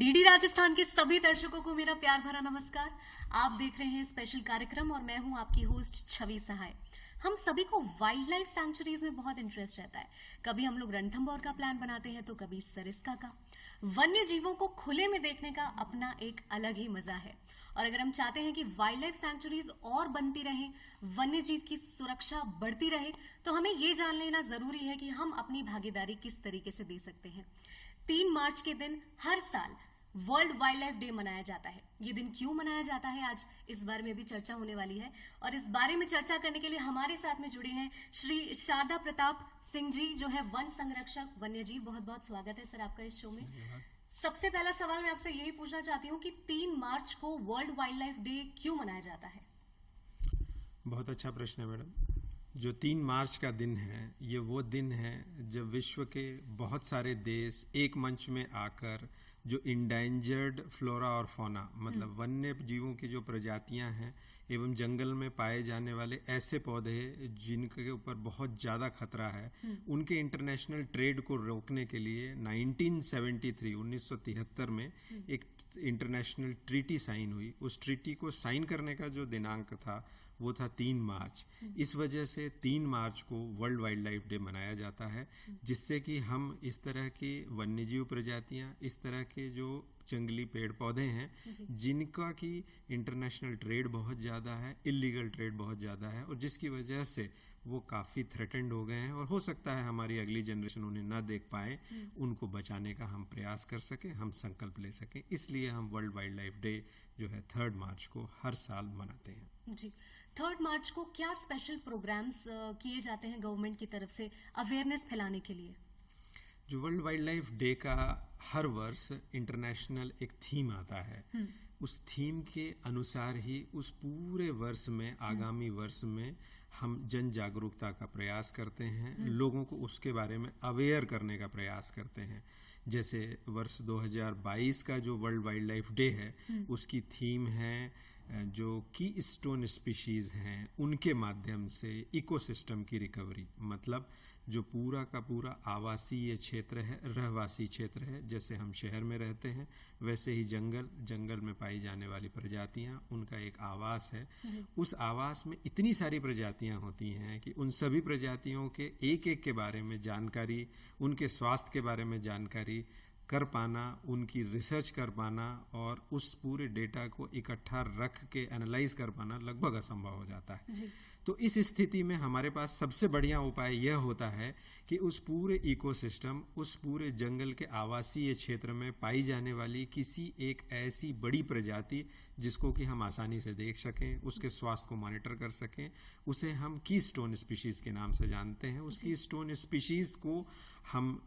DD Rajasthan के सभी दर्शकों को मेरा प्यार भरा नमस्कार। आप देख रहे हैं स्पेशल कार्यक्रम और मैं हूं आपकी होस्ट छवि सहाय। हम सभी को वाइल्ड लाइफ सैंक्चुरीज में बहुत इंटरेस्ट रहता है। कभी हम लोग रणथंभौर का प्लान बनाते हैं तो कभी सरिस्का का। वन्य जीवों को खुले में देखने का अपना एक अलग ही मजा है। और अगर हम चाहते हैं कि वाइल्ड लाइफ सैंक्चुरीज और बनती रहे, वन्य जीव की सुरक्षा बढ़ती रहे, तो हमें ये जान लेना जरूरी है कि हम अपनी भागीदारी किस तरीके से दे सकते हैं। 3 मार्च के दिन हर साल वर्ल्ड वाइल्ड लाइफ डे मनाया जाता है। ये दिन क्यों मनाया जाता है, आज इस बारे में भी चर्चा होने वाली है। और इस बारे में चर्चा करने के लिए हमारे साथ में जुड़े हैं श्री शारदा प्रताप सिंह जी, जो है वन संरक्षक वन्य जीव। बहुत बहुत स्वागत है सर आपका इस शो में। सबसे पहला सवाल मैं आपसे यही पूछना चाहती हूँ कि 3 मार्च को वर्ल्ड वाइल्ड लाइफ डे क्यों मनाया जाता है? बहुत अच्छा प्रश्न है मैडम। जो 3 मार्च का दिन है, ये वो दिन है जब विश्व के बहुत सारे देश एक मंच में आकर जो इंडेंजर्ड फ्लोरा और फौना, मतलब वन्य जीवों की जो प्रजातियां हैं एवं जंगल में पाए जाने वाले ऐसे पौधे जिनके ऊपर बहुत ज्यादा खतरा है, उनके इंटरनेशनल ट्रेड को रोकने के लिए 1973 में एक इंटरनेशनल ट्रीटी साइन हुई। उस ट्रीटी को साइन करने का जो दिनांक था वो था 3 मार्च। इस वजह से 3 मार्च को वर्ल्ड वाइल्ड लाइफ डे मनाया जाता है, जिससे कि हम इस तरह की वन्यजीव प्रजातियां, इस तरह के जो जंगली पेड़ पौधे हैं जिनका की इंटरनेशनल ट्रेड बहुत ज्यादा है, इलीगल ट्रेड बहुत ज्यादा है, और जिसकी वजह से वो काफी थ्रेटेंड हो गए हैं और हो सकता है हमारी अगली जनरेशन उन्हें ना देख पाए, उनको बचाने का हम प्रयास कर सके, हम संकल्प ले सकें। इसलिए हम वर्ल्ड वाइल्ड लाइफ डे जो है 3 मार्च को हर साल मनाते हैं। जी, 3 मार्च को क्या स्पेशल प्रोग्राम्स किए जाते हैं गवर्नमेंट की तरफ से अवेयरनेस फैलाने के लिए? जो वर्ल्ड वाइल्ड लाइफ डे का हर वर्ष इंटरनेशनल एक थीम आता है, उस थीम के अनुसार ही उस पूरे वर्ष में, आगामी वर्ष में हम जन जागरूकता का प्रयास करते हैं, लोगों को उसके बारे में अवेयर करने का प्रयास करते हैं। जैसे वर्ष 2022 का जो वर्ल्ड वाइल्ड लाइफ डे है, उसकी थीम है जो की स्टोन स्पीशीज हैं उनके माध्यम से इकोसिस्टम की रिकवरी। मतलब जो पूरा का पूरा आवासीय क्षेत्र है, रहवासी क्षेत्र है, जैसे हम शहर में रहते हैं वैसे ही जंगल में पाई जाने वाली प्रजातियां, उनका एक आवास है। उस आवास में इतनी सारी प्रजातियां होती हैं कि उन सभी प्रजातियों के एक एक के बारे में जानकारी, उनके स्वास्थ्य के बारे में जानकारी कर पाना, उनकी रिसर्च कर पाना और उस पूरे डेटा को इकट्ठा रख के एनालाइज कर पाना लगभग असंभव हो जाता है। तो इस स्थिति में हमारे पास सबसे बढ़िया उपाय यह होता है कि उस पूरे इकोसिस्टम, उस पूरे जंगल के आवासीय क्षेत्र में पाई जाने वाली किसी एक ऐसी बड़ी प्रजाति जिसको कि हम आसानी से देख सकें, उसके स्वास्थ्य को मॉनिटर कर सकें, उसे हम की स्टोन स्पीशीज के नाम से जानते हैं। उस की स्टोन स्पीशीज को हम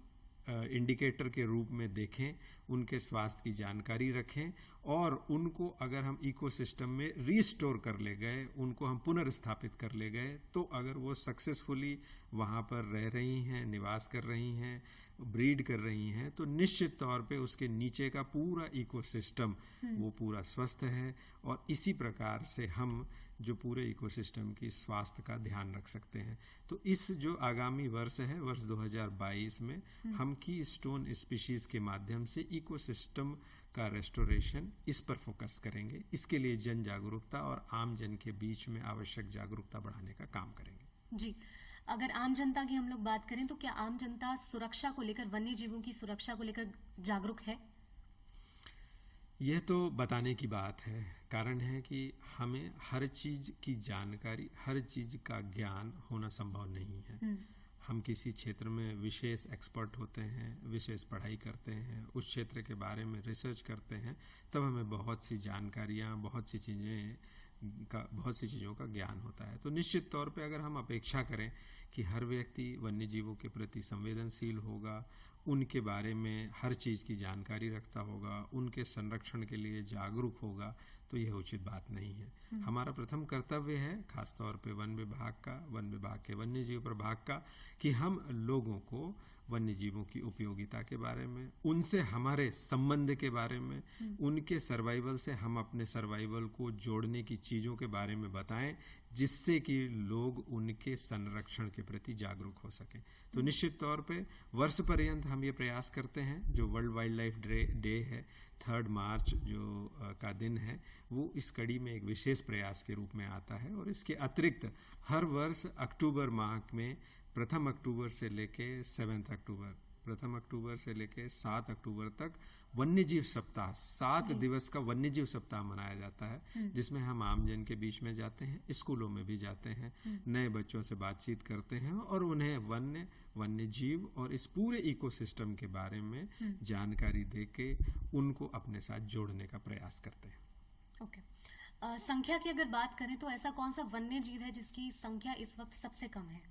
इंडिकेटर के रूप में देखें, उनके स्वास्थ्य की जानकारी रखें और उनको अगर हम इकोसिस्टम में रिस्टोर कर ले गए, उनको हम पुनर्स्थापित कर ले गए, तो अगर वो सक्सेसफुली वहां पर रह रही हैं, निवास कर रही हैं, ब्रीड कर रही हैं, तो निश्चित तौर पे उसके नीचे का पूरा इकोसिस्टम वो पूरा स्वस्थ है। और इसी प्रकार से हम जो पूरे इकोसिस्टम की स्वास्थ्य का ध्यान रख सकते हैं। तो इस जो आगामी वर्ष है, वर्ष 2022 में हम की स्टोन स्पीशीज के माध्यम से इकोसिस्टम का रेस्टोरेशन, इस पर फोकस करेंगे। इसके लिए जन जागरूकता और आम जन के बीच में आवश्यक जागरूकता बढ़ाने का काम करेंगे। जी, अगर आम जनता की हम लोग बात करें तो क्या आम जनता सुरक्षा को लेकर, वन्य जीवों की सुरक्षा को लेकर जागरूक है? यह तो बताने की बात है। कारण है कि हमें हर चीज की जानकारी, हर चीज का ज्ञान होना संभव नहीं है। हम किसी क्षेत्र में विशेष एक्सपर्ट होते हैं, विशेष पढ़ाई करते हैं, उस क्षेत्र के बारे में रिसर्च करते हैं, तब हमें बहुत सी जानकारियां, बहुत सी चीजों का ज्ञान होता है। तो निश्चित तौर पे अगर हम अपेक्षा करें कि हर व्यक्ति वन्य जीवों के प्रति संवेदनशील होगा, उनके बारे में हर चीज की जानकारी रखता होगा, उनके संरक्षण के लिए जागरूक होगा, तो यह उचित बात नहीं है। हमारा प्रथम कर्तव्य है, खासतौर पे वन विभाग के वन्य जीव प्रभाग का, कि हम लोगों को वन्य जीवों की उपयोगिता के बारे में, उनसे हमारे संबंध के बारे में, उनके सर्वाइवल से हम अपने सर्वाइवल को जोड़ने की चीजों के बारे में बताएं, जिससे कि लोग उनके संरक्षण के प्रति जागरूक हो सकें। तो निश्चित तौर पे वर्ष पर्यंत हम ये प्रयास करते हैं। जो वर्ल्ड वाइल्ड लाइफ डे है 3 मार्च जो का दिन है, वो इस कड़ी में एक विशेष प्रयास के रूप में आता है। और इसके अतिरिक्त हर वर्ष अक्टूबर माह में 1 अक्टूबर से लेके 7 अक्टूबर 1 अक्टूबर से लेके 7 अक्टूबर तक वन्यजीव सप्ताह, 7 दिवस का वन्यजीव सप्ताह मनाया जाता है, जिसमें हम आमजन के बीच में जाते हैं, स्कूलों में भी जाते हैं, नए बच्चों से बातचीत करते हैं और उन्हें वन्यजीव और इस पूरे इकोसिस्टम के बारे में जानकारी देके उनको अपने साथ जोड़ने का प्रयास करते हैं। ओके। संख्या की अगर बात करें तो ऐसा कौन सा वन्य जीव है जिसकी संख्या इस वक्त सबसे कम है?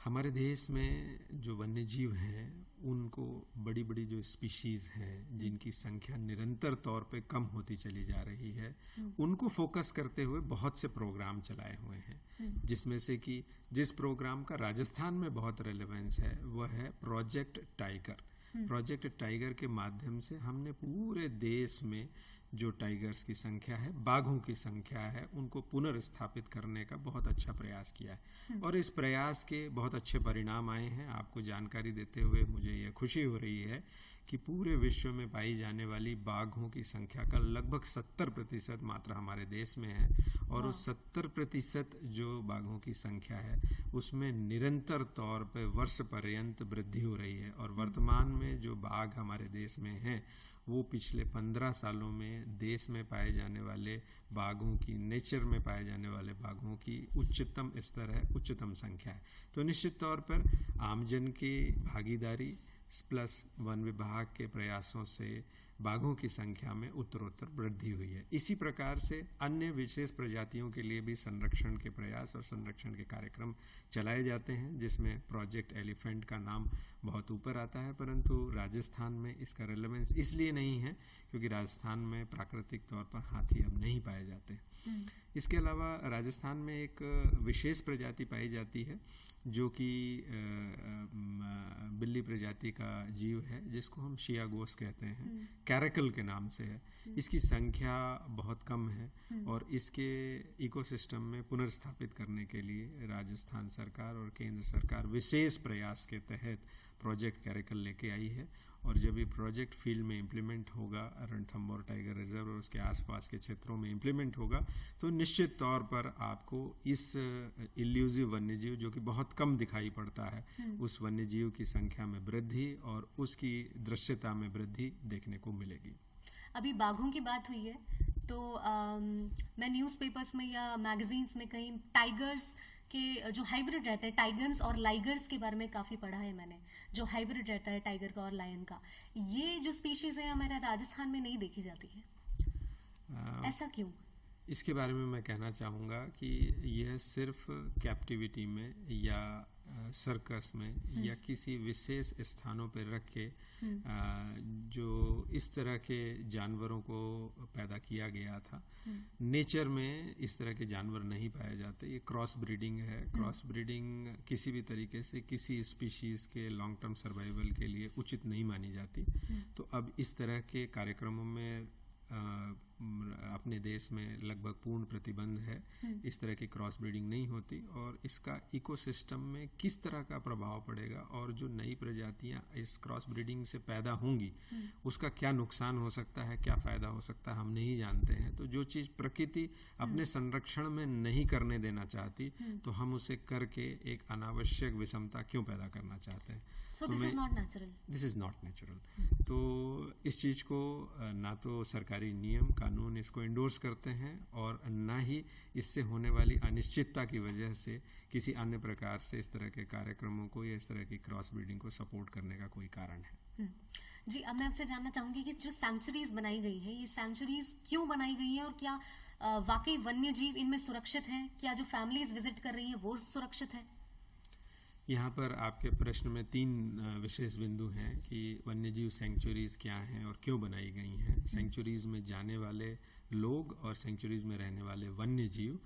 हमारे देश में जो वन्य जीव हैं उनको बड़ी बड़ी जो स्पीशीज हैं जिनकी संख्या निरंतर तौर पे कम होती चली जा रही है, उनको फोकस करते हुए बहुत से प्रोग्राम चलाए हुए हैं, जिसमें से कि जिस प्रोग्राम का राजस्थान में बहुत रेलेवेंस है वह है प्रोजेक्ट टाइगर। प्रोजेक्ट टाइगर के माध्यम से हमने पूरे देश में जो टाइगर्स की संख्या है, बाघों की संख्या है, उनको पुनर्स्थापित करने का बहुत अच्छा प्रयास किया है और इस प्रयास के बहुत अच्छे परिणाम आए हैं। आपको जानकारी देते हुए मुझे यह खुशी हो रही है कि पूरे विश्व में पाई जाने वाली बाघों की संख्या का लगभग 70% मात्रा हमारे देश में है और उस 70% जो बाघों की संख्या है उसमें निरंतर तौर पर वर्ष पर्यंत वृद्धि हो रही है और वर्तमान में जो बाघ हमारे देश में हैं वो पिछले 15 सालों में देश में पाए जाने वाले बाघों की, नेचर में पाए जाने वाले बाघों की उच्चतम स्तर है, उच्चतम संख्या है। तो निश्चित तौर पर आमजन की भागीदारी प्लस वन विभाग के प्रयासों से बाघों की संख्या में उत्तरोत्तर वृद्धि हुई है। इसी प्रकार से अन्य विशेष प्रजातियों के लिए भी संरक्षण के प्रयास और संरक्षण के कार्यक्रम चलाए जाते हैं, जिसमें प्रोजेक्ट एलिफेंट का नाम बहुत ऊपर आता है, परंतु राजस्थान में इसका रेलेवेंस इसलिए नहीं है क्योंकि राजस्थान में प्राकृतिक तौर पर हाथी अब नहीं पाए जाते। इसके अलावा राजस्थान में एक विशेष प्रजाति पाई जाती है जो कि बिल्ली प्रजाति का जीव है, जिसको हम शियागोस कहते हैं, कैरेकल के नाम से है। इसकी संख्या बहुत कम है और इसके इकोसिस्टम में पुनर्स्थापित करने के लिए राजस्थान सरकार और केंद्र सरकार विशेष प्रयास के तहत प्रोजेक्ट कैरेकल लेके आई है और जब ये प्रोजेक्ट फील्ड में इम्प्लीमेंट होगा, रणथंभौर टाइगर रिजर्व और उसके आसपास के क्षेत्रों में इम्प्लीमेंट होगा, तो निश्चित तौर पर आपको इस इल्यूजिव वन्यजीव जो कि बहुत कम दिखाई पड़ता है, उस वन्यजीव की संख्या में वृद्धि और उसकी दृश्यता में वृद्धि देखने को मिलेगी। अभी बाघों की बात हुई है तो मैं न्यूज़पेपर्स में या मैगजीन्स में कहीं टाइगर्स के जो हाइब्रिड रहते हैं, टाइगर्स और लाइगर्स के बारे में काफी पढ़ा है मैंने, जो हाइब्रिड रहता है टाइगर का और लायन का, ये जो स्पीशीज है हमारे राजस्थान में नहीं देखी जाती है, ऐसा क्यों? इसके बारे में मैं कहना चाहूँगा कि यह सिर्फ कैप्टिविटी में या सर्कस में या किसी विशेष स्थानों पर रख के जो इस तरह के जानवरों को पैदा किया गया था, नेचर में इस तरह के जानवर नहीं पाए जाते। ये क्रॉस ब्रीडिंग है। क्रॉस ब्रीडिंग किसी भी तरीके से किसी स्पीशीज के लॉन्ग टर्म सर्वाइवल के लिए उचित नहीं मानी जाती। तो अब इस तरह के कार्यक्रमों में अपने देश में लगभग पूर्ण प्रतिबंध है। इस तरह की क्रॉस ब्रीडिंग नहीं होती और इसका इकोसिस्टम में किस तरह का प्रभाव पड़ेगा और जो नई प्रजातियां इस क्रॉस ब्रीडिंग से पैदा होंगी उसका क्या नुकसान हो सकता है, क्या फायदा हो सकता है, हम नहीं जानते हैं। तो जो चीज प्रकृति अपने संरक्षण में नहीं करने देना चाहती तो हम उसे करके एक अनावश्यक विषमता क्यों पैदा करना चाहते हैं? So this is not natural. This is not natural. तो इस चीज को ना तो सरकारी नियम कानून इसको इंडोर्स करते हैं और ना ही इससे होने वाली अनिश्चितता की वजह से किसी अन्य प्रकार से इस तरह के कार्यक्रमों को या इस तरह की क्रॉस ब्रीडिंग को सपोर्ट करने का कोई कारण है। जी, अब मैं आपसे जानना चाहूंगी कि जो सैंक्चुरीज बनाई गई है, ये सैंक्चुरीज क्यों बनाई गई है और क्या वाकई वन्य जीव इनमें सुरक्षित है? क्या जो फैमिलीज विजिट कर रही है वो सुरक्षित है? यहाँ पर आपके प्रश्न में 3 विशेष बिंदु हैं कि वन्यजीव सेंचुरीज क्या हैं और क्यों बनाई गई हैं, सेंचुरीज में जाने वाले लोग और सेंचुरीज में रहने वाले वन्यजीव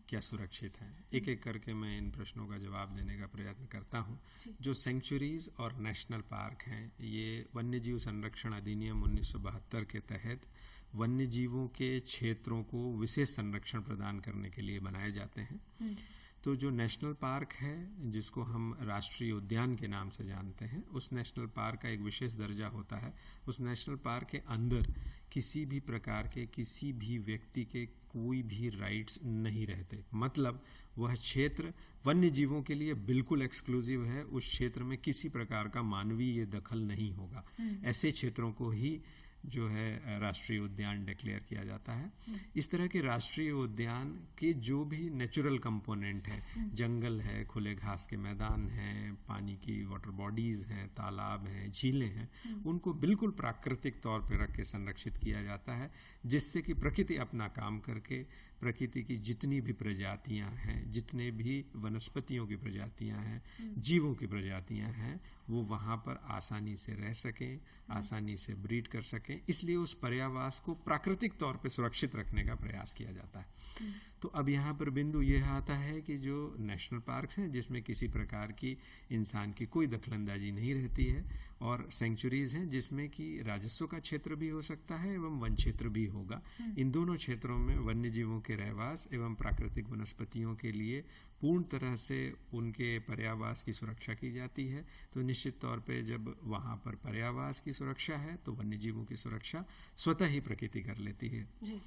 क्या सुरक्षित हैं। एक एक करके मैं इन प्रश्नों का जवाब देने का प्रयत्न करता हूँ। जो सेंचुरीज और नेशनल पार्क हैं, ये वन्यजीव संरक्षण अधिनियम 1972 के तहत वन्यजीवों के क्षेत्रों को विशेष संरक्षण प्रदान करने के लिए बनाए जाते हैं। तो जो नेशनल पार्क है, जिसको हम राष्ट्रीय उद्यान के नाम से जानते हैं, उस नेशनल पार्क का एक विशेष दर्जा होता है। उस नेशनल पार्क के अंदर किसी भी प्रकार के किसी भी व्यक्ति के कोई भी राइट्स नहीं रहते। मतलब वह क्षेत्र वन्य जीवों के लिए बिल्कुल एक्सक्लूसिव है। उस क्षेत्र में किसी प्रकार का मानवीय दखल नहीं होगा। ऐसे क्षेत्रों को ही जो है राष्ट्रीय उद्यान डिक्लेयर किया जाता है। इस तरह के राष्ट्रीय उद्यान के जो भी नेचुरल कंपोनेंट है, जंगल है, खुले घास के मैदान हैं, पानी की वाटर बॉडीज हैं, तालाब हैं, झीलें हैं, उनको बिल्कुल प्राकृतिक तौर पर रख के संरक्षित किया जाता है, जिससे कि प्रकृति अपना काम करके प्रकृति की जितनी भी प्रजातियां हैं, जितने भी वनस्पतियों की प्रजातियां हैं, जीवों की प्रजातियां हैं, वो वहां पर आसानी से रह सकें, आसानी से ब्रीड कर सकें। इसलिए उस पर्यावास को प्राकृतिक तौर पे सुरक्षित रखने का प्रयास किया जाता है। तो अब यहाँ पर बिंदु यह आता है कि जो नेशनल पार्क हैं, जिसमें किसी प्रकार की इंसान की कोई दखलंदाजी नहीं रहती है, और सेंचुरीज हैं जिसमें कि राजस्व का क्षेत्र भी हो सकता है एवं वन क्षेत्र भी होगा। इन दोनों क्षेत्रों में वन्य जीवों के रहवास एवं प्राकृतिक वनस्पतियों के लिए पूर्ण तरह से उनके पर्यावास की सुरक्षा की जाती है। तो निश्चित तौर पे जब वहां पर पर्यावास की सुरक्षा है तो वन्य जीवों की सुरक्षा स्वतः ही प्रकृति कर लेती है जी।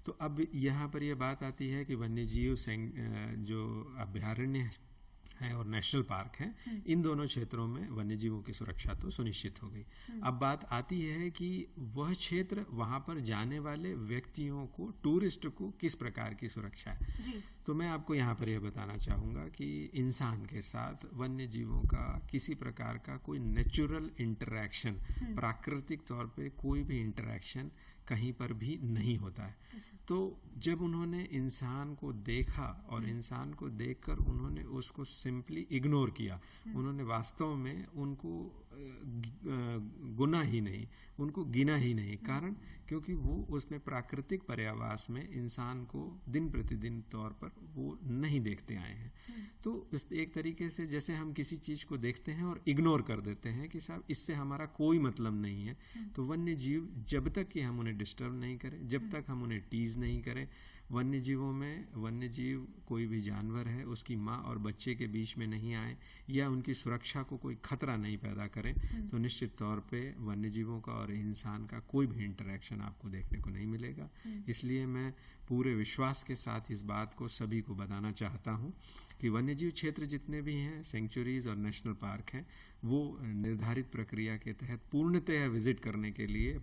तो अब यहाँ पर यह बात आती है कि वन्यजीव जो अभ्यारण्य है और नेशनल पार्क है, इन दोनों क्षेत्रों में वन्यजीवों की सुरक्षा तो सुनिश्चित हो गई। अब बात आती है कि वह क्षेत्र, वहां पर जाने वाले व्यक्तियों को, टूरिस्ट को किस प्रकार की सुरक्षा है जी। तो मैं आपको यहाँ पर यह बताना चाहूंगा कि इंसान के साथ वन्य जीवों का किसी प्रकार का कोई नेचुरल इंटरैक्शन, प्राकृतिक तौर पे कोई भी इंटरैक्शन कहीं पर भी नहीं होता है। तो जब उन्होंने इंसान को देखा और इंसान को देखकर उन्होंने उसको सिंपली इग्नोर किया, उन्होंने वास्तव में उनको गुना ही नहीं, उनको गिना ही नहीं। कारण क्योंकि वो उसमें प्राकृतिक पर्यावास में इंसान को दिन प्रतिदिन तौर पर वो नहीं देखते आए हैं। तो इस एक तरीके से जैसे हम किसी चीज को देखते हैं और इग्नोर कर देते हैं कि साहब इससे हमारा कोई मतलब नहीं है। तो वन्य जीव जब तक कि हम उन्हें डिस्टर्ब नहीं करें, जब तक हम उन्हें टीज नहीं करें, वन्य जीवों में वन्य जीव कोई भी जानवर है उसकी माँ और बच्चे के बीच में नहीं आए या उनकी सुरक्षा को कोई खतरा नहीं पैदा करे, तो निश्चित तौर पे वन्य जीवों का और इंसान का कोई भी इंटरेक्शन आपको देखने को नहीं मिलेगा। इसलिए मैं पूरे विश्वास के साथ इस बात को सभी को बताना चाहता हूँ कि वन्यजीव क्षेत्र जितने भी हैं, सेंचुरीज और नेशनल पार्क हैं, वो निर्धारित प्रक्रिया के तहत पूर्णतः विजिट करने के लिए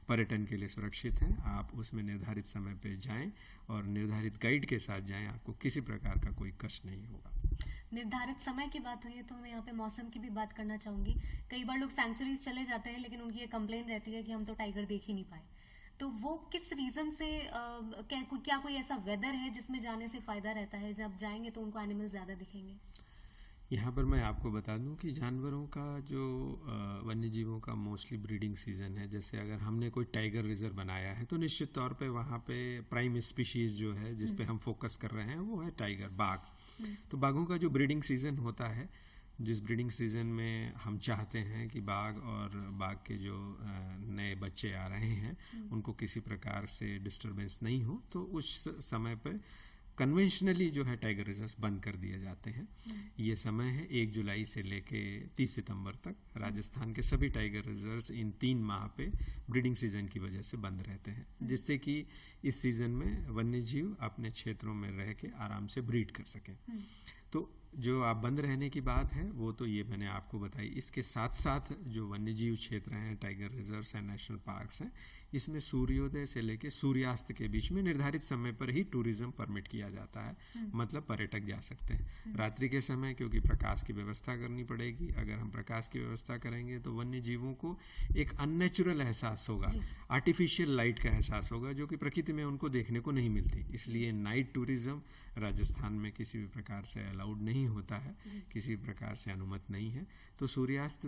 पर्यटन के लिए सुरक्षित हैं। आप उसमें निर्धारित समय पे जाएं और निर्धारित गाइड के साथ जाएं, आपको किसी प्रकार का कोई कष्ट नहीं होगा। निर्धारित समय की बात हुई है तो मैं यहाँ पे मौसम की भी बात करना चाहूंगी। कई बार लोग सेंचुरीज चले जाते हैं लेकिन उनकी ये कंप्लेन रहती है कि हम तो टाइगर देख ही नहीं पाए। तो वो किस रीजन से, क्या कोई ऐसा वेदर है जिसमें जाने से फायदा रहता है, जब जाएंगे तो उनको एनिमल ज्यादा दिखेंगे? यहाँ पर मैं आपको बता दूं कि जानवरों का जो वन्य जीवों का मोस्टली ब्रीडिंग सीजन है, जैसे अगर हमने कोई टाइगर रिजर्व बनाया है तो निश्चित तौर पे वहाँ पे प्राइम स्पीशीज जो है जिस पे हम फोकस कर रहे हैं वो है टाइगर, बाघ। तो बाघों का जो ब्रीडिंग सीजन होता है, जिस ब्रीडिंग सीजन में हम चाहते हैं कि बाघ और बाघ के जो नए बच्चे आ रहे हैं उनको किसी प्रकार से डिस्टरबेंस नहीं हो, तो उस समय पर कन्वेंशनली जो है टाइगर रिजर्व बंद कर दिए जाते हैं। ये समय है 1 जुलाई से लेके 30 सितंबर तक। राजस्थान के सभी टाइगर रिजर्व्स इन 3 माह पे ब्रीडिंग सीजन की वजह से बंद रहते हैं, जिससे कि इस सीजन में वन्यजीव अपने क्षेत्रों में रह के आराम से ब्रीड कर सकें। तो जो आप बंद रहने की बात है वो तो ये मैंने आपको बताई। इसके साथ साथ जो वन्यजीव क्षेत्र हैं, टाइगर रिजर्व्स हैं, नेशनल पार्क्स हैं, इसमें सूर्योदय से लेके सूर्यास्त के बीच में निर्धारित समय पर ही टूरिज्म परमिट किया जाता है। मतलब पर्यटक जा सकते हैं। रात्रि के समय क्योंकि प्रकाश की व्यवस्था करनी पड़ेगी, अगर हम प्रकाश की व्यवस्था करेंगे तो वन्य जीवों को एक अननेचुरल एहसास होगा, आर्टिफिशियल लाइट का एहसास होगा, जो कि प्रकृति में उनको देखने को नहीं मिलती। इसलिए नाइट टूरिज्म राजस्थान में किसी भी प्रकार से अलाउ अलाउड नहीं होता है, किसी प्रकार से अनुमत नहीं है। तो सूर्योदय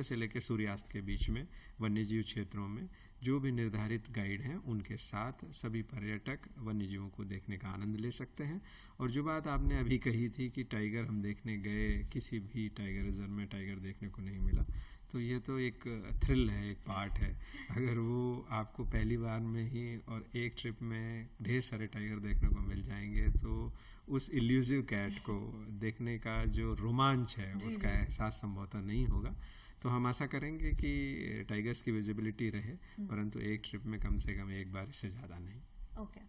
से लेकर सूर्यास्त के बीच में वन्यजीव क्षेत्रों में जो भी निर्धारित गाइड हैं उनके साथ सभी पर्यटक वन्यजीवों को देखने का आनंद ले सकते हैं। और जो बात आपने अभी कही थी कि टाइगर हम देखने गए, किसी भी टाइगर रिजर्व में टाइगर देखने को नहीं मिला, तो ये तो एक थ्रिल है, एक पार्ट है। अगर वो आपको पहली बार में ही और एक ट्रिप में ढेर सारे टाइगर देखने को मिल जाएंगे तो उस इल्यूसिव कैट को देखने का जो रोमांच है उसका एहसास संभवतः नहीं होगा। तो हम आशा करेंगे कि टाइगर्स की विजिबिलिटी रहे, परंतु एक ट्रिप में कम से कम एक बार, इससे ज़्यादा नहीं। ओके।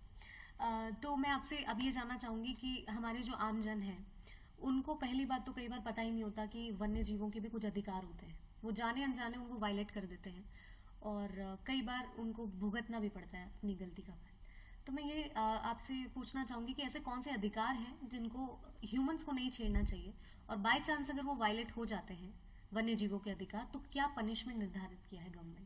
तो मैं आपसे अब ये जानना चाहूंगी कि हमारे जो आमजन है उनको पहली बात तो कई बार पता ही नहीं होता कि वन्य जीवों के भी कुछ अधिकार होते हैं, वो जाने अनजाने उनको वायलेट कर देते हैं और कई बार उनको भुगतना भी पड़ता है अपनी गलती का फल। तो मैं ये आपसे पूछना चाहूंगी कि ऐसे कौन से अधिकार हैं जिनको ह्यूमंस को नहीं छेड़ना चाहिए, और बाय चांस अगर वो वायलेट हो जाते हैं वन्य जीवों के अधिकार, तो क्या पनिशमेंट निर्धारित किया है गवर्नमेंट ने?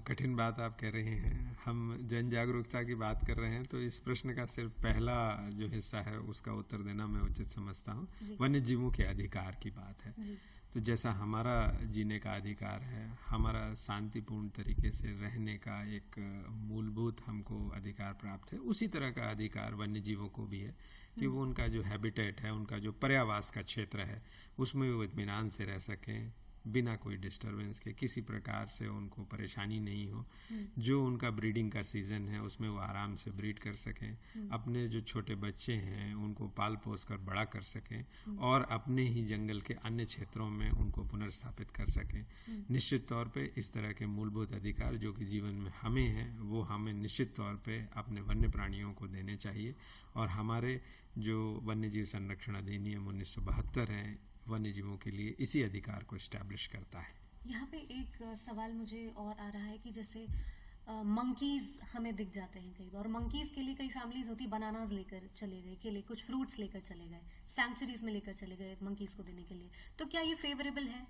कठिन बात आप कह रहे हैं। हम जन जागरूकता की बात कर रहे हैं, तो इस प्रश्न का सिर्फ पहला जो हिस्सा है उसका उत्तर देना मैं उचित समझता हूँ। वन्य जीवों के अधिकार की बात है, तो जैसा हमारा जीने का अधिकार है, हमारा शांतिपूर्ण तरीके से रहने का एक मूलभूत हमको अधिकार प्राप्त है, उसी तरह का अधिकार वन्य जीवों को भी है कि वो उनका जो हैबिटेट है, उनका जो पर्यावास का क्षेत्र है, उसमें वो इत्मीनान से रह सकें, बिना कोई डिस्टरबेंस के, किसी प्रकार से उनको परेशानी नहीं हो। जो उनका ब्रीडिंग का सीजन है उसमें वो आराम से ब्रीड कर सकें, अपने जो छोटे बच्चे हैं उनको पाल पोस कर बड़ा कर सकें और अपने ही जंगल के अन्य क्षेत्रों में उनको पुनर्स्थापित कर सकें। निश्चित तौर पे इस तरह के मूलभूत अधिकार जो कि जीवन में हमें हैं, वो हमें निश्चित तौर पे अपने वन्य प्राणियों को देने चाहिए। और हमारे जो वन्यजीव संरक्षण अधिनियम 1972 है, वन्य जीवों के लिए इसी अधिकार को एस्टैब्लिश करता है। यहाँ पे एक सवाल मुझे और आ रहा है कि जैसे मंकीज हमें दिख जाते हैं कई बार, और मंकीज के लिए कई फैमिलीज होती है, बनानास लेकर चले गए, केले, कुछ फ्रूट्स लेकर चले गए, सैंक्चुरीज में लेकर चले गए मंकीज को देने के लिए, तो क्या ये फेवरेबल है?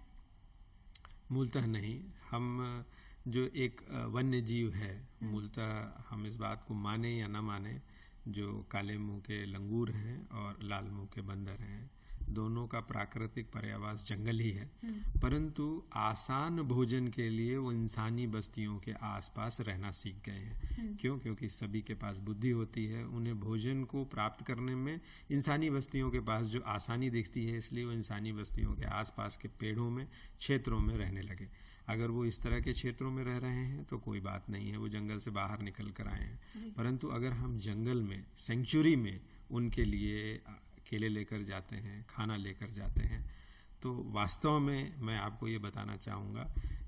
मूलतः नहीं। हम जो एक वन्य जीव है, मूलतः हम इस बात को माने या न माने, जो काले मुंह के लंगूर हैं और लाल मुंह के बंदर हैं, दोनों का प्राकृतिक पर्यावास जंगल ही है, परंतु आसान भोजन के लिए वो इंसानी बस्तियों के आसपास रहना सीख गए हैं। क्यों? क्योंकि सभी के पास बुद्धि होती है, उन्हें भोजन को प्राप्त करने में इंसानी बस्तियों के पास जो आसानी दिखती है, इसलिए वो इंसानी बस्तियों के आसपास के पेड़ों में, क्षेत्रों में रहने लगे। अगर वो इस तरह के क्षेत्रों में रह रहे हैं तो कोई बात नहीं है, वो जंगल से बाहर निकल कर आए हैं। परंतु अगर हम जंगल में, सेंचुरी में उनके लिए केले लेकर जाते हैं, खाना लेकर जाते हैं, तो वास्तव में मैं आपको ये बताना चाहूँगा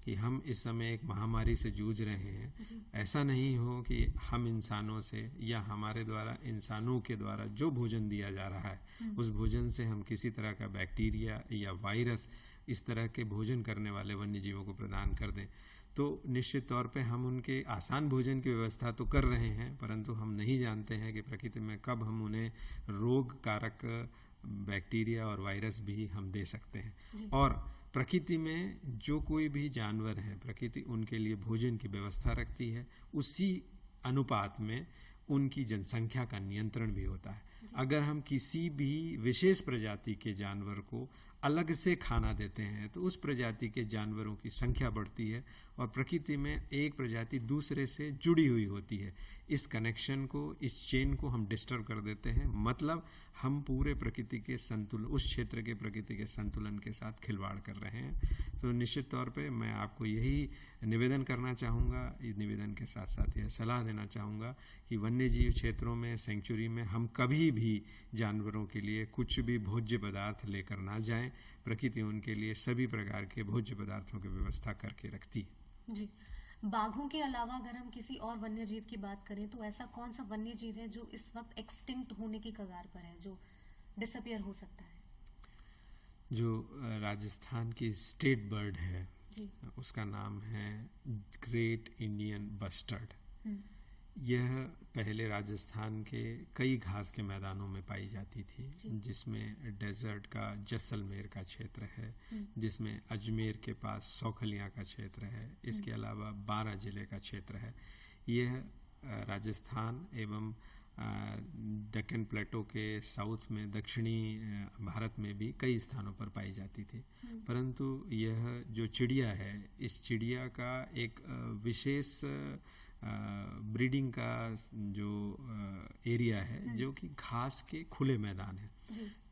कि हम इस समय एक महामारी से जूझ रहे हैं। ऐसा नहीं हो कि हम इंसानों से या हमारे द्वारा इंसानों के द्वारा जो भोजन दिया जा रहा है उस भोजन से हम किसी तरह का बैक्टीरिया या वायरस इस तरह के भोजन करने वाले वन्य जीवों को प्रदान कर दें। तो निश्चित तौर पे हम उनके आसान भोजन की व्यवस्था तो कर रहे हैं, परंतु हम नहीं जानते हैं कि प्रकृति में कब हम उन्हें रोग कारक बैक्टीरिया और वायरस भी हम दे सकते हैं। और प्रकृति में जो कोई भी जानवर है, प्रकृति उनके लिए भोजन की व्यवस्था रखती है, उसी अनुपात में उनकी जनसंख्या का नियंत्रण भी होता है। अगर हम किसी भी विशेष प्रजाति के जानवर को अलग से खाना देते हैं तो उस प्रजाति के जानवरों की संख्या बढ़ती है और प्रकृति में एक प्रजाति दूसरे से जुड़ी हुई होती है। इस कनेक्शन को, इस चेन को हम डिस्टर्ब कर देते हैं, मतलब हम पूरे प्रकृति के संतुलन, उस क्षेत्र के प्रकृति के संतुलन के साथ खिलवाड़ कर रहे हैं। तो निश्चित तौर पे मैं आपको यही निवेदन करना चाहूँगा, इस निवेदन के साथ साथ यह सलाह देना चाहूँगा कि वन्यजीव क्षेत्रों में, सेंचुरी में हम कभी भी जानवरों के लिए कुछ भी भोज्य पदार्थ लेकर ना जाएं। प्रकृति उनके लिए सभी प्रकार के भोज्य पदार्थों की व्यवस्था करके रखती है। जी। बाघों के अलावा अगर हम किसी और वन्य जीव की बात करें तो ऐसा कौन सा वन्य जीव है जो इस वक्त एक्सटिंक्ट होने की कगार पर है, जो डिसअपियर हो सकता है? जो राजस्थान की स्टेट बर्ड है जी। उसका नाम है ग्रेट इंडियन बस्टर्ड। यह पहले राजस्थान के कई घास के मैदानों में पाई जाती थी, जिसमें डेजर्ट का जैसलमेर का क्षेत्र है, जिसमें अजमेर के पास सौखलिया का क्षेत्र है, इसके अलावा 12 जिले का क्षेत्र है। यह राजस्थान एवं डेक्कन प्लेटो के साउथ में, दक्षिणी भारत में भी कई स्थानों पर पाई जाती थी। परंतु यह जो चिड़िया है, इस चिड़िया का एक विशेष ब्रीडिंग का जो एरिया है, जो कि घास के खुले मैदान है।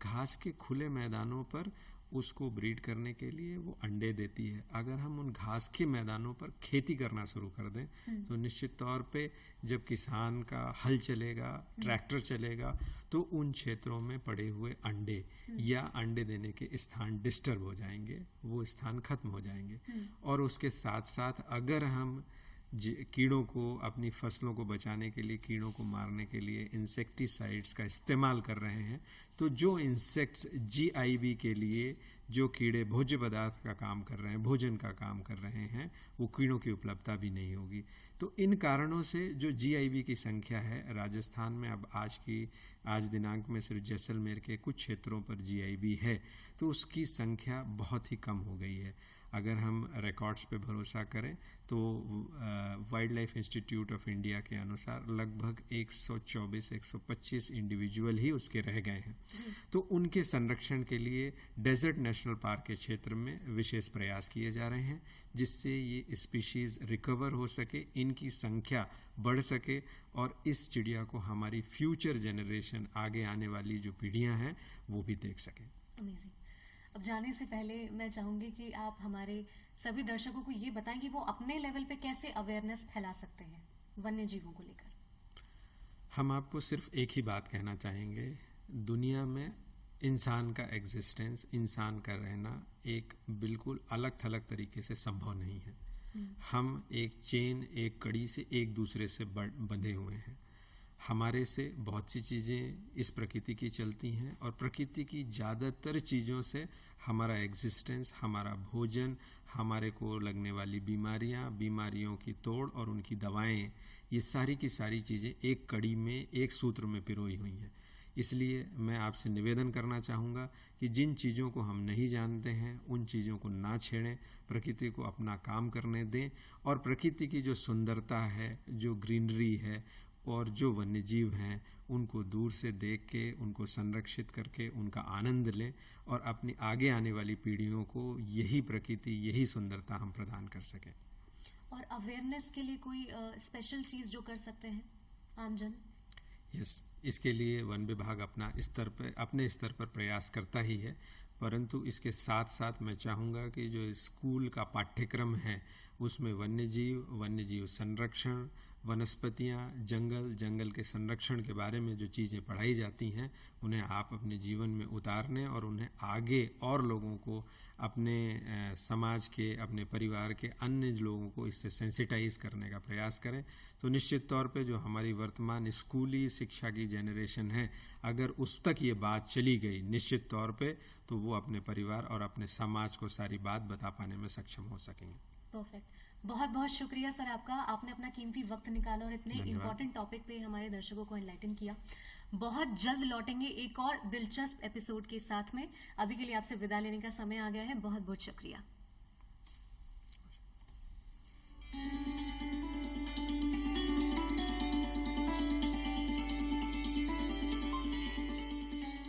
घास के खुले मैदानों पर उसको ब्रीड करने के लिए वो अंडे देती है। अगर हम उन घास के मैदानों पर खेती करना शुरू कर दें तो निश्चित तौर पे जब किसान का हल चलेगा, ट्रैक्टर चलेगा, तो उन क्षेत्रों में पड़े हुए अंडे या अंडे देने के स्थान डिस्टर्ब हो जाएंगे, वो स्थान खत्म हो जाएंगे। और उसके साथ साथ अगर हम कीड़ों को, अपनी फसलों को बचाने के लिए, कीड़ों को मारने के लिए इंसेक्टिसाइड्स का इस्तेमाल कर रहे हैं, तो जो इंसेक्ट्स GIB के लिए, जो कीड़े भोज्य पदार्थ का काम कर रहे हैं, भोजन का काम कर रहे हैं, वो कीड़ों की उपलब्धता भी नहीं होगी। तो इन कारणों से जो GIB की संख्या है राजस्थान में, अब आज दिनांक में सिर्फ जैसलमेर के कुछ क्षेत्रों पर GIB है, तो उसकी संख्या बहुत ही कम हो गई है। अगर हम रिकॉर्ड्स पे भरोसा करें तो wild life institute of India के अनुसार लगभग 124-125 इंडिविजुअल ही उसके रह गए हैं। तो उनके संरक्षण के लिए डेजर्ट नेशनल पार्क के क्षेत्र में विशेष प्रयास किए जा रहे हैं, जिससे ये स्पीशीज रिकवर हो सके, इनकी संख्या बढ़ सके और इस चिड़िया को हमारी फ्यूचर जनरेशन, आगे आने वाली जो पीढ़ियां हैं, वो भी देख सके। अमेजिंग। अब जाने से पहले मैं चाहूंगी कि आप हमारे सभी दर्शकों को ये बताएं कि वो अपने लेवल पे कैसे अवेयरनेस फैला सकते हैं वन्य जीवों को लेकर। हम आपको सिर्फ एक ही बात कहना चाहेंगे, दुनिया में इंसान का एग्जिस्टेंस, इंसान का रहना एक बिल्कुल अलग थलग तरीके से संभव नहीं है। हम एक चेन, एक कड़ी से एक दूसरे से बंधे हुए हैं। हमारे से बहुत सी चीज़ें इस प्रकृति की चलती हैं और प्रकृति की ज़्यादातर चीज़ों से हमारा एग्जिस्टेंस, हमारा भोजन, हमारे को लगने वाली बीमारियां, बीमारियों की तोड़ और उनकी दवाएं, ये सारी की सारी चीज़ें एक कड़ी में, एक सूत्र में पिरोई हुई हैं। इसलिए मैं आपसे निवेदन करना चाहूँगा कि जिन चीज़ों को हम नहीं जानते हैं उन चीज़ों को ना छेड़ें, प्रकृति को अपना काम करने दें और प्रकृति की जो सुंदरता है, जो ग्रीनरी है और जो वन्य जीव हैं, उनको दूर से देख के, उनको संरक्षित करके उनका आनंद लें और अपनी आगे आने वाली पीढ़ियों को यही प्रकृति, यही सुंदरता हम प्रदान कर सकें। और अवेयरनेस के लिए कोई स्पेशल चीज जो कर सकते हैं आमजन? यस, इसके लिए वन विभाग अपने स्तर पर प्रयास करता ही है, परंतु इसके साथ साथ मैं चाहूँगा कि जो स्कूल का पाठ्यक्रम है उसमें वन्य जीव संरक्षण, वनस्पतियाँ, जंगल के संरक्षण के बारे में जो चीज़ें पढ़ाई जाती हैं, उन्हें आप अपने जीवन में उतारने और उन्हें आगे और लोगों को, अपने समाज के, अपने परिवार के अन्य लोगों को इससे सेंसिटाइज करने का प्रयास करें। तो निश्चित तौर पे जो हमारी वर्तमान स्कूली शिक्षा की जनरेशन है, अगर उस तक ये बात चली गई निश्चित तौर पे, तो वो अपने परिवार और अपने समाज को सारी बात बता पाने में सक्षम हो सकेंगे। परफेक्ट। बहुत बहुत शुक्रिया सर आपका, आपने अपना कीमती वक्त निकाला और इतने इम्पोर्टेंट टॉपिक पे हमारे दर्शकों को एनलाइटन किया। बहुत जल्द लौटेंगे एक और दिलचस्प एपिसोड के साथ में। अभी के लिए आपसे विदा लेने का समय आ गया है। बहुत बहुत शुक्रिया।